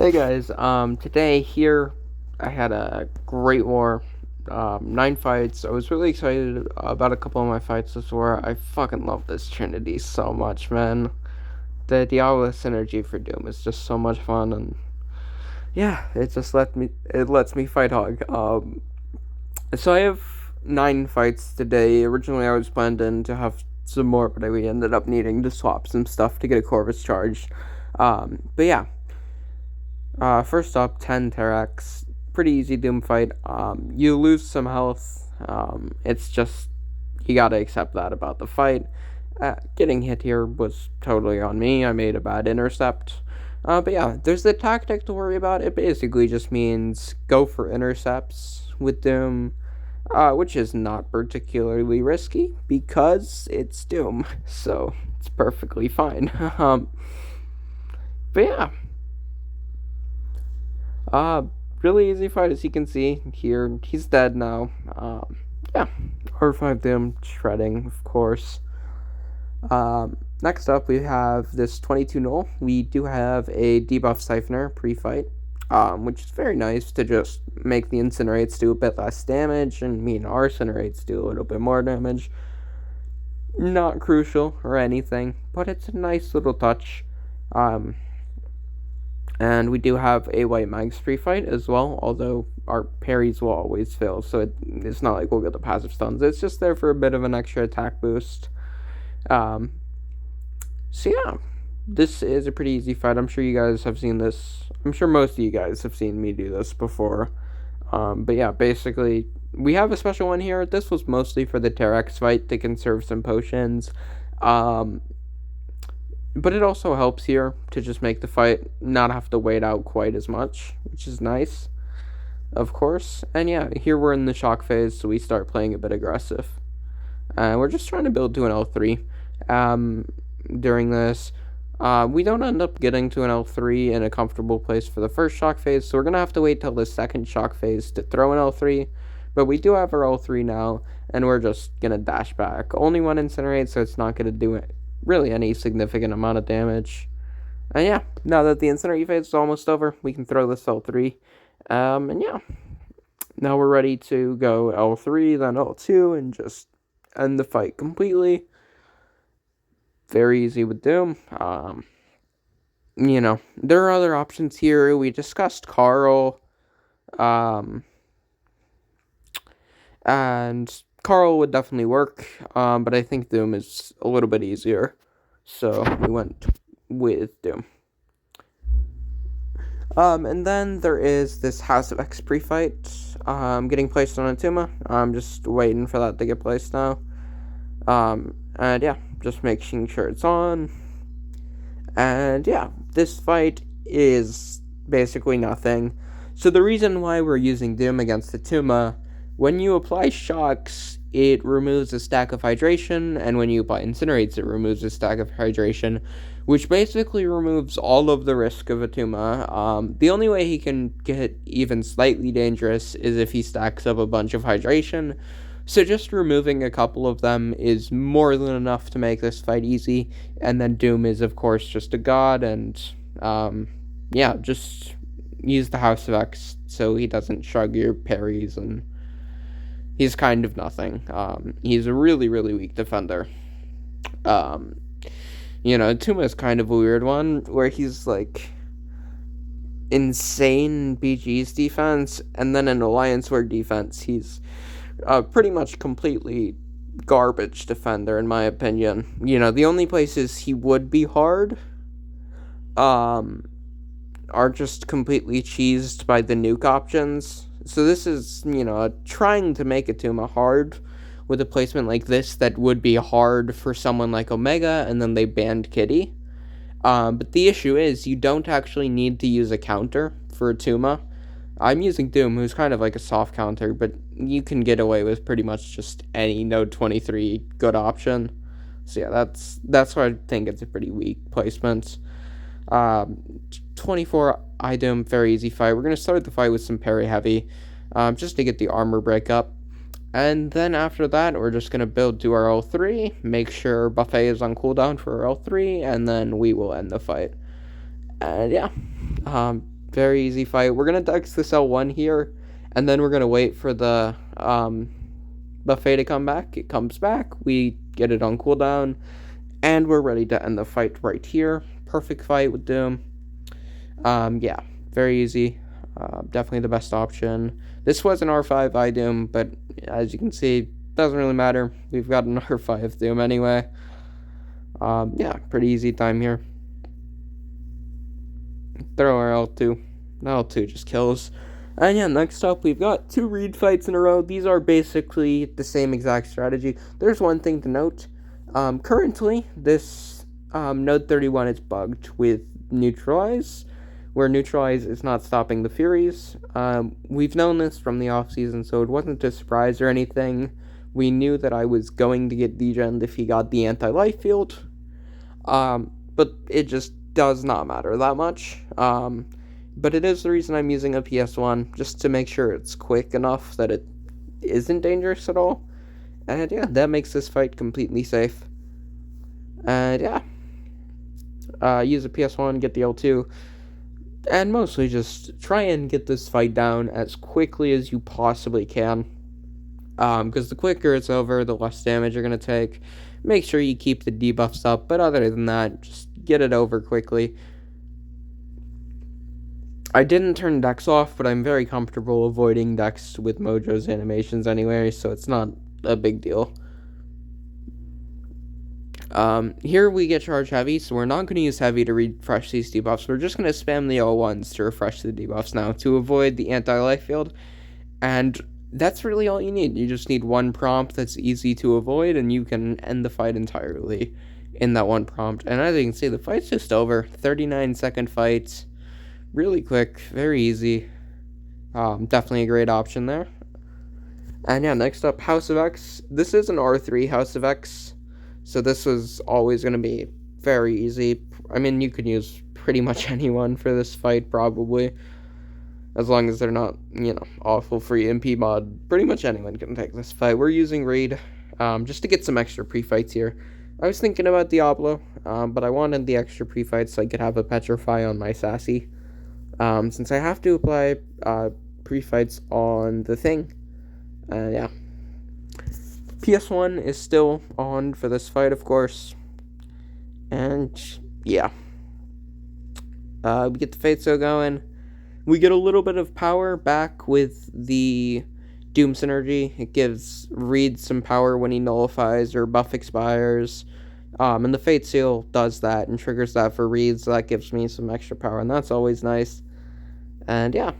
Hey guys, today here I had a great war, 9 fights. I was really excited about a couple of my fights this war. I fucking love this Trinity so much, man. The Diablo synergy for Doom is just so much fun, and yeah, it lets me fight hog. So I have 9 fights today. Originally I was planned in to have some more, but we ended up needing to swap some stuff to get a Corvus charged. But yeah. First up, 10 Terrax. Pretty easy Doom fight. You lose some health. It's just, you gotta accept that about the fight. Getting hit here was totally on me. I made a bad intercept. But yeah, there's the tactic to worry about. It basically just means go for intercepts with Doom, which is not particularly risky because it's Doom, so it's perfectly fine. But yeah. Really easy fight, as you can see here. He's dead now. Yeah, R5 Doom shredding, of course. Next up, we have this 22 Knull. We do have a debuff Siphoner pre-fight, which is very nice to just make the Incinerates do a bit less damage, and our Incinerates do a little bit more damage. Not crucial or anything, but it's a nice little touch. And we do have a white mags pre-fight as well, although our parries will always fail, so it's not like we'll get the passive stuns. It's just there for a bit of an extra attack boost. So yeah, this is a pretty easy fight. I'm sure you guys have seen this. I'm sure most of you guys have seen me do this before. But yeah, basically, we have a special one here. This was mostly for the Terrax fight to conserve some potions. But it also helps here to just make the fight not have to wait out quite as much, which is nice, of course. And yeah, here we're in the shock phase, so we start playing a bit aggressive. We're just trying to build to an L3 during this. We don't end up getting to an L3 in a comfortable place for the first shock phase, so we're going to have to wait till the second shock phase to throw an L3. But we do have our L3 now, and we're just going to dash back. Only one Incinerate, so it's not going to do it really any significant amount of damage. And yeah, now that the Incinerate phase is almost over, we can throw this L3. And yeah, now we're ready to go L3, then L2, and just end the fight completely. Very easy with Doom. There are other options here. We discussed Carl. And Carl would definitely work, but I think Doom is a little bit easier, so we went with Doom. And then there is this House of X pre-fight, getting placed on Attuma. I'm just waiting for that to get placed now. And yeah, just making sure it's on. And yeah, this fight is basically nothing. So the reason why we're using Doom against Attuma, when you apply shocks, it removes a stack of hydration, and when you apply incinerates, it removes a stack of hydration, which basically removes all of the risk of Attuma. The only way he can get even slightly dangerous is if he stacks up a bunch of hydration, so just removing a couple of them is more than enough to make this fight easy, and then Doom is, of course, just a god, and yeah, just use the House of X so he doesn't shrug your parries, and he's kind of nothing. He's a really, really weak defender. Attuma is kind of a weird one, where he's, like, insane BG's defense, and then in Alliance War defense, he's pretty much completely garbage defender, in my opinion. The only places he would be hard, are just completely cheesed by the nuke options. So this is, trying to make Attuma hard with a placement like this that would be hard for someone like Omega, and then they banned Kitty. But the issue is, you don't actually need to use a counter for Attuma. I'm using Doom, who's kind of like a soft counter, but you can get away with pretty much just any Node 23 good option. So yeah, that's why I think it's a pretty weak placement. 24 IDoom, very easy fight. We're going to start the fight with some parry heavy, just to get the armor break up. And then after that, we're just going to build to our L3, make sure Buffet is on cooldown for our L3, and then we will end the fight. And yeah, Very easy fight. We're going to Dex this L1 here, and then we're going to wait for the buffet to come back. It comes back, we get it on cooldown, and we're ready to end the fight right here. Perfect fight with Doom. Yeah, very easy. Definitely the best option. This was an R5 IDoom, but as you can see, doesn't really matter. We've got an R5 Doom anyway. Yeah, pretty easy time here. Throw our L2. L2 just kills. And yeah, next up, we've got 2 Reed fights in a row. These are basically the same exact strategy. There's one thing to note. Currently, this Node 31 is bugged with Neutralize, where Neutralize is not stopping the Furies. We've known this from the off-season, so it wasn't a surprise or anything. We knew that I was going to get degened if he got the anti-life field, but it just does not matter that much. But it is the reason I'm using a PS1, just to make sure it's quick enough that it isn't dangerous at all. And yeah, that makes this fight completely safe. And yeah, use a PS1, get the L2, and mostly just try and get this fight down as quickly as you possibly can. Because the quicker it's over, the less damage you're going to take. Make sure you keep the debuffs up, but other than that, just get it over quickly. I didn't turn Dex off, but I'm very comfortable avoiding Dex with Mojo's animations anyway, so it's not a big deal. Here we get Charge Heavy, so we're not going to use Heavy to refresh these debuffs. We're just going to spam the L1s to refresh the debuffs now to avoid the anti-life field, and that's really all you need. You just need one prompt that's easy to avoid, and you can end the fight entirely in that one prompt. And as you can see, the fight's just over. 39-second fight. Really quick, very easy. Definitely a great option there. And yeah, next up, House of X. This is an R3 House of X, so this was always going to be very easy. I mean, you could use pretty much anyone for this fight, probably. As long as they're not, awful free MP mod. Pretty much anyone can take this fight. We're using Raid, just to get some extra pre-fights here. I was thinking about Diablo, but I wanted the extra pre-fights so I could have a Petrify on my Sassy. Since I have to apply pre-fights on the thing. Yeah. PS1 is still on for this fight, of course. And, yeah. We get the Fatso going. We get a little bit of power back with the Doom synergy. It gives Reed some power when he nullifies or buff expires. And the Fate Seal does that and triggers that for Reed, so that gives me some extra power, and that's always nice. And yeah,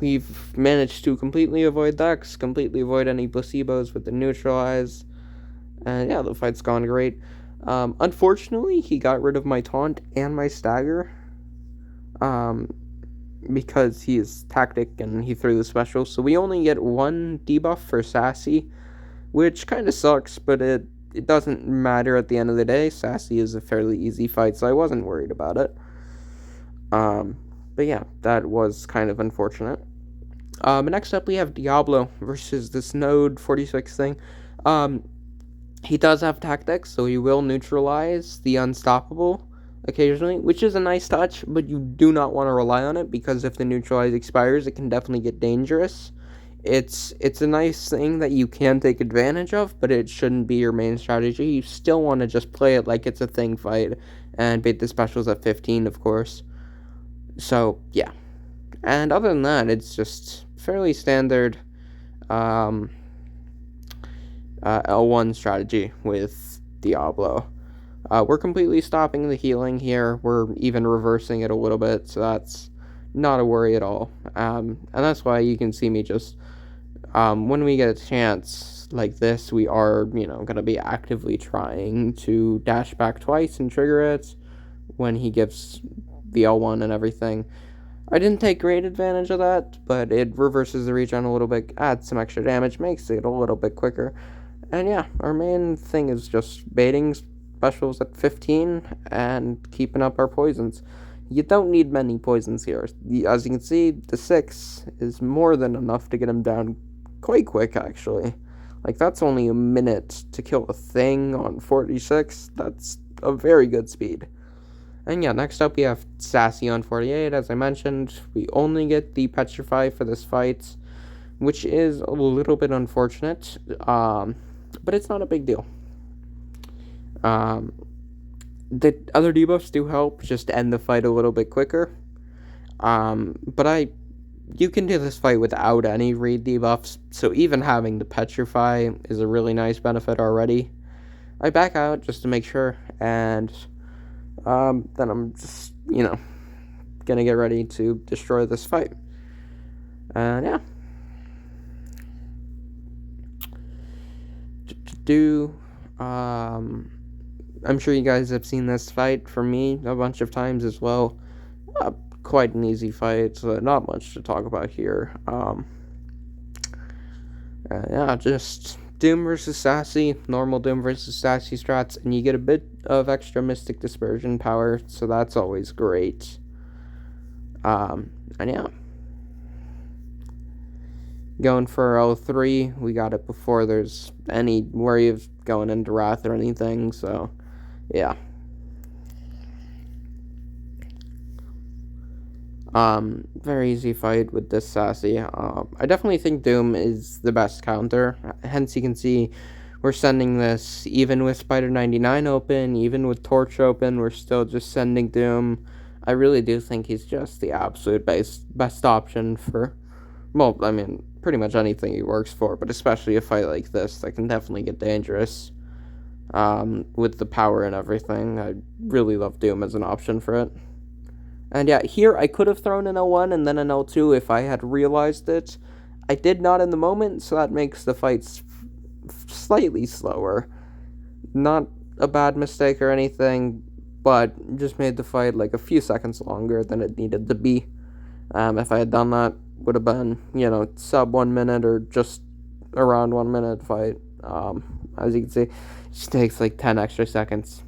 we've managed to completely avoid Dex, completely avoid any placebos with the Neutralize, and yeah, the fight's gone great. Unfortunately, he got rid of my taunt and my stagger, because he is tactic and he threw the special, so we only get one debuff for Sassy, which kind of sucks, but it doesn't matter at the end of the day. Sassy is a fairly easy fight, so I wasn't worried about it. But yeah, that was kind of unfortunate. Next up, we have Diablo versus this Node 46 thing. He does have tactics, so he will neutralize the Unstoppable occasionally, which is a nice touch, but you do not want to rely on it, because if the neutralize expires, it can definitely get dangerous. It's a nice thing that you can take advantage of, but it shouldn't be your main strategy. You still want to just play it like it's a thing fight, and bait the specials at 15, of course. So, yeah. And other than that, it's just fairly standard L1 strategy with Diablo. We're completely stopping the healing here. We're even reversing it a little bit, so that's not a worry at all. And that's why you can see me just, when we get a chance like this, we are, going to be actively trying to dash back twice and trigger it when he gives the L1 and everything. I didn't take great advantage of that, but it reverses the regen a little bit, adds some extra damage, makes it a little bit quicker. And yeah, our main thing is just baiting specials at 15 and keeping up our poisons. You don't need many poisons here. As you can see, the 6 is more than enough to get him down quite quick, actually. Like, that's only a minute to kill a thing on 46. That's a very good speed. And yeah, next up we have Sassy on 48. As I mentioned, we only get the Petrify for this fight, which is a little bit unfortunate, but it's not a big deal. The other debuffs do help just end the fight a little bit quicker. But you can do this fight without any raid debuffs, so even having the Petrify is a really nice benefit already. I back out just to make sure, and then I'm just, gonna get ready to destroy this fight. And yeah. I'm sure you guys have seen this fight from me a bunch of times as well. Quite an easy fight, so not much to talk about here. Yeah, just Doom versus Sassy, normal Doom versus Sassy strats, and you get a bit of extra Mystic Dispersion power, so that's always great. And yeah. Going for L3, we got it before there's any worry of going into Wrath or anything, so yeah. Very easy fight with this Sassy. I definitely think Doom is the best counter. Hence, you can see we're sending this even with Spider 99 open, even with Torch open, we're still just sending Doom. I really do think he's just the absolute best option for, well, I mean, pretty much anything he works for, but especially a fight like this that can definitely get dangerous. With the power and everything, I really love Doom as an option for it. And yeah, here I could have thrown an L1 and then an L2 if I had realized it. I did not in the moment, so that makes the fights slightly slower. Not a bad mistake or anything, but just made the fight like a few seconds longer than it needed to be. If I had done that, would have been, sub 1 minute or just around 1 minute fight. As you can see, it just takes like 10 extra seconds.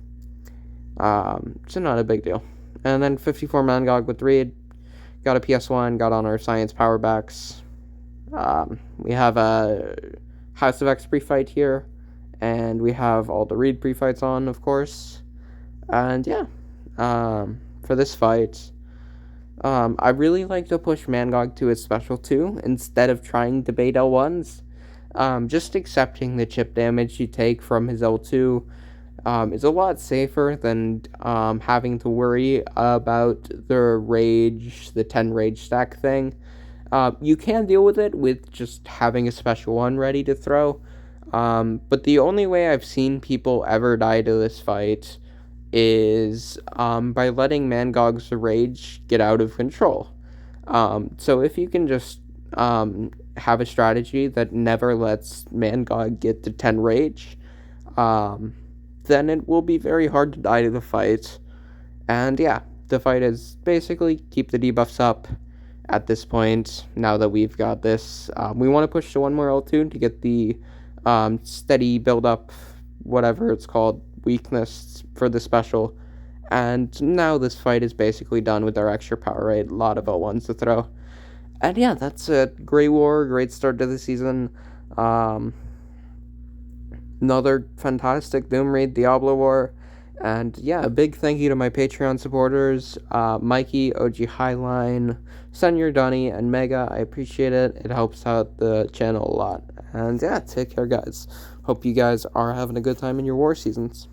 So not a big deal. And then 54 Mangog with Reed. Got a PS1, got on our Science Power Backs. We have a House of X pre-fight here. And we have all the Reed pre-fights on, of course. And yeah, for this fight, I really like to push Mangog to his special 2 instead of trying to bait L1s. Just accepting the chip damage you take from his L2 is a lot safer than having to worry about the 10 rage stack thing. You can deal with it with just having a special 1 ready to throw, but the only way I've seen people ever die to this fight is by letting Mangog's rage get out of control. So if you can just have a strategy that never lets Mangog get to 10 rage, then it will be very hard to die to the fight. And yeah, the fight is basically keep the debuffs up at this point, now that we've got this. We want to push to one more L2 to get the steady build up, whatever it's called, weakness for the special. And now this fight is basically done with our extra power rate, a lot of L1s to throw. And yeah, that's a great war, great start to the season. Another fantastic Doom Raid Diablo war. And yeah, a big thank you to my Patreon supporters, Mikey, OG Highline, Senor Dunny, and Mega. I appreciate it. It helps out the channel a lot. And yeah, take care, guys. Hope you guys are having a good time in your war seasons.